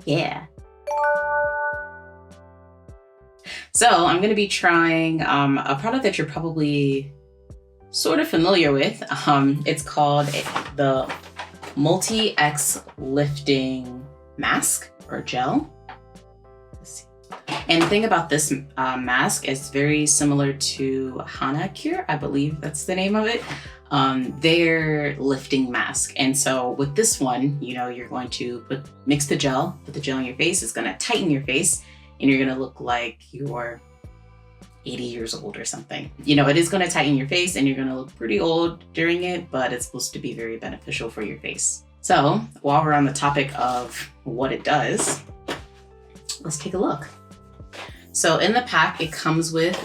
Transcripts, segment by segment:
Yeah. So I'm going to be trying a product that you're probably sort of familiar with. It's called the Multi-X Lifting Mask or Gel. And the thing about this mask is very similar to Hanacure, I believe that's the name of it. Their lifting mask. And so with this one, you're going to mix the gel, put the gel on your face. It's going to tighten your face and you're going to look like you're 80 years old or something. It is going to tighten your face and you're going to look pretty old during it, but it's supposed to be very beneficial for your face. So while we're on the topic of what it does, let's take a look. So in the pack, it comes with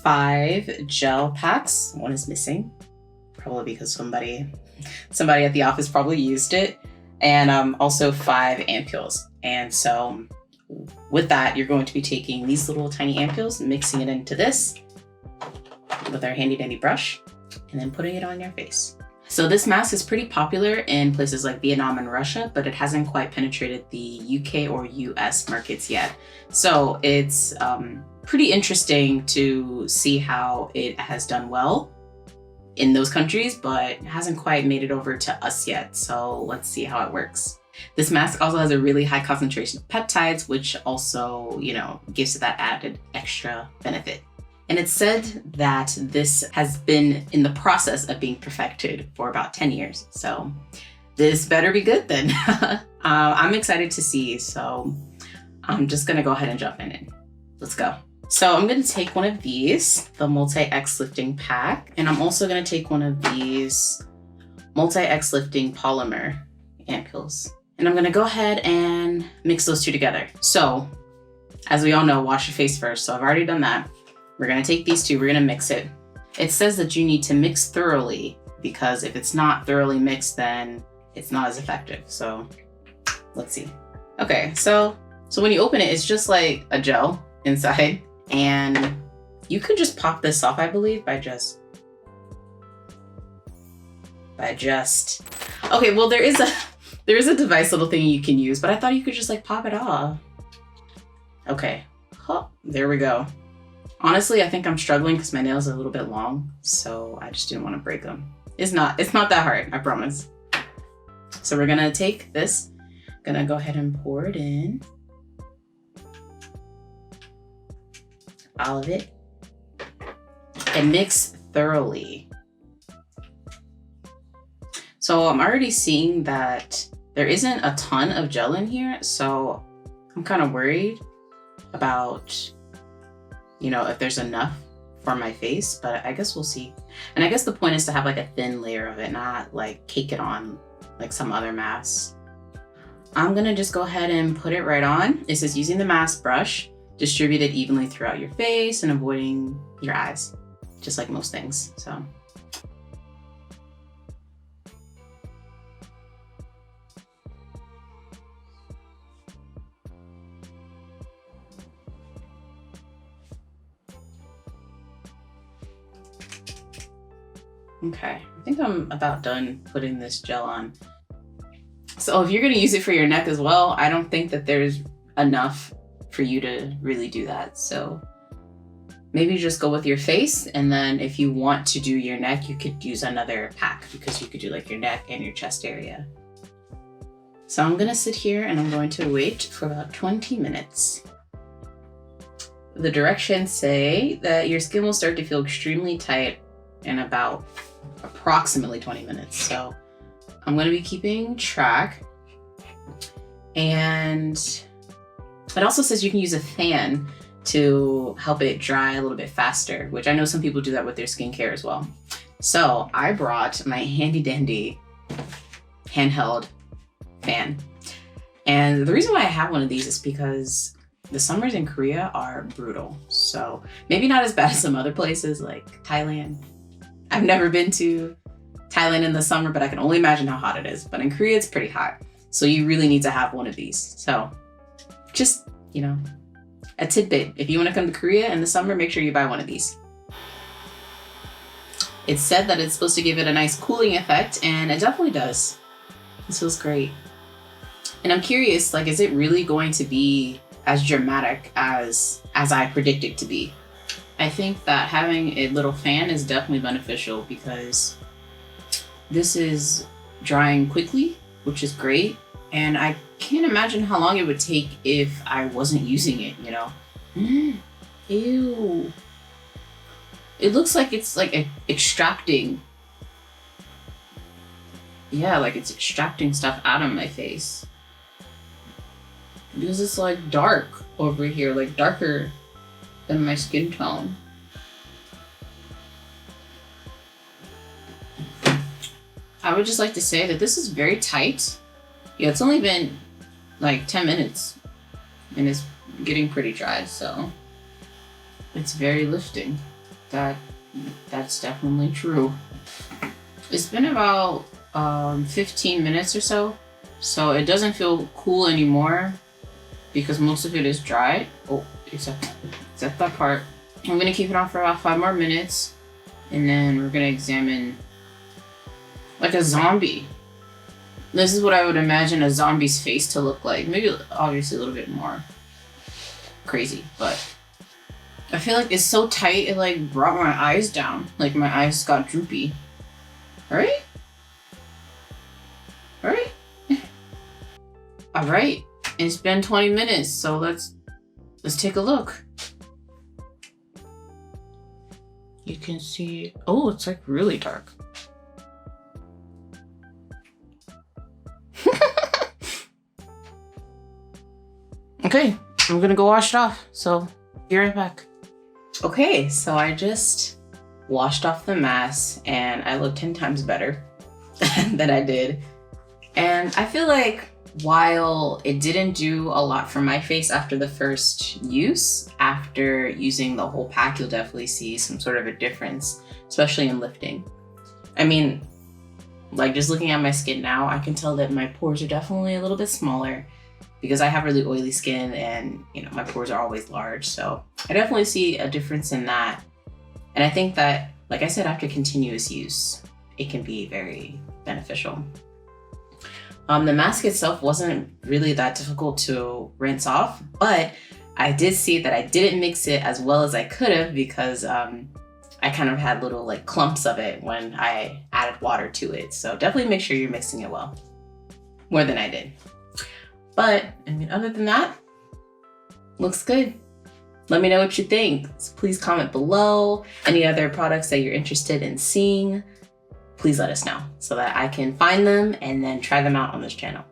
5 gel packs. One is missing, probably because somebody at the office probably used it. And also 5 ampules. And so with that, you're going to be taking these little tiny ampules, mixing it into this with our handy dandy brush, and then putting it on your face. So this mask is pretty popular in places like Vietnam and Russia, but it hasn't quite penetrated the UK or US markets yet. So it's pretty interesting to see how it has done well in those countries, but hasn't quite made it over to us yet. So let's see how it works. This mask also has a really high concentration of peptides, which also, gives it that added extra benefit. And it's said that this has been in the process of being perfected for about 10 years. So this better be good then. I'm excited to see. So I'm just gonna go ahead and jump in it. Let's go. So I'm gonna take one of these, the Multi-X Lifting Pack, and I'm also gonna take one of these Multi-X Lifting Polymer ampules. And I'm gonna go ahead and mix those two together. So as we all know, wash your face first. So I've already done that. We're gonna take these two, we're gonna mix it. It says that you need to mix thoroughly because if it's not thoroughly mixed, then it's not as effective. So let's see. Okay, so when you open it, it's just like a gel inside, and you could just pop this off, I believe, by just, okay, well, there is a device little thing you can use, but I thought you could just like pop it off. Okay, there we go. Honestly, I think I'm struggling because my nails are a little bit long, so I just didn't want to break them. It's not that hard, I promise. So we're gonna take this, gonna go ahead and pour it in. All of it. And mix thoroughly. So I'm already seeing that there isn't a ton of gel in here, so I'm kind of worried about if there's enough for my face, but I guess we'll see. And I guess the point is to have like a thin layer of it, not like cake it on like some other masks. I'm gonna just go ahead and put it right on. It says using the mask brush, distribute it evenly throughout your face and avoiding your eyes, just like most things, so. Okay, I think I'm about done putting this gel on. So if you're gonna use it for your neck as well, I don't think that there's enough for you to really do that. So maybe just go with your face, and then if you want to do your neck, you could use another pack because you could do like your neck and your chest area. So I'm gonna sit here and I'm going to wait for about 20 minutes. The directions say that your skin will start to feel extremely tight in about approximately 20 minutes. So I'm going to be keeping track. And it also says you can use a fan to help it dry a little bit faster, which I know some people do that with their skincare as well. So I brought my handy dandy handheld fan. And the reason why I have one of these is because the summers in Korea are brutal. So maybe not as bad as some other places like Thailand. I've never been to Thailand in the summer, but I can only imagine how hot it is. But in Korea, it's pretty hot. So you really need to have one of these. So just, a tidbit. If you want to come to Korea in the summer, make sure you buy one of these. It's said that it's supposed to give it a nice cooling effect, and it definitely does. This feels great. And I'm curious, like, is it really going to be as dramatic as I predict it to be? I think that having a little fan is definitely beneficial because this is drying quickly, which is great. And I can't imagine how long it would take if I wasn't using it, you know? Ew. It looks like it's like extracting. Yeah, like it's extracting stuff out of my face. Because it's like dark over here, like darker than my skin tone. I would just like to say that this is very tight. Yeah, it's only been like 10 minutes and it's getting pretty dry, so it's very lifting. That's definitely true. It's been about 15 minutes or so it doesn't feel cool anymore because most of it is dry. Oh, except that part. I'm gonna keep it on for about 5 more minutes and then we're gonna examine like a zombie. This is what I would imagine a zombie's face to look like. Maybe obviously a little bit more crazy, but I feel like it's so tight it like brought my eyes down. Like my eyes got droopy. Alright? Alright? Alright. It's been 20 minutes, so let's take a look. You can see, oh, it's like really dark. Okay, I'm gonna go wash it off, so be right back. Okay, so I just washed off the mask and I look 10 times better than I did. And I feel like while it didn't do a lot for my face after the first use, after using the whole pack, you'll definitely see some sort of a difference, especially in lifting. I mean, like just looking at my skin now, I can tell that my pores are definitely a little bit smaller because I have really oily skin and, you know, my pores are always large. So I definitely see a difference in that. And I think that, like I said, after continuous use, it can be very beneficial. The mask itself wasn't really that difficult to rinse off, but I did see that I didn't mix it as well as I could have because I kind of had little like clumps of it when I added water to it. So definitely make sure you're mixing it well, more than I did. But I mean, other than that, looks good. Let me know what you think. So please comment below. Any other products that you're interested in seeing, please let us know so that I can find them and then try them out on this channel.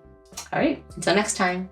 All right, until next time.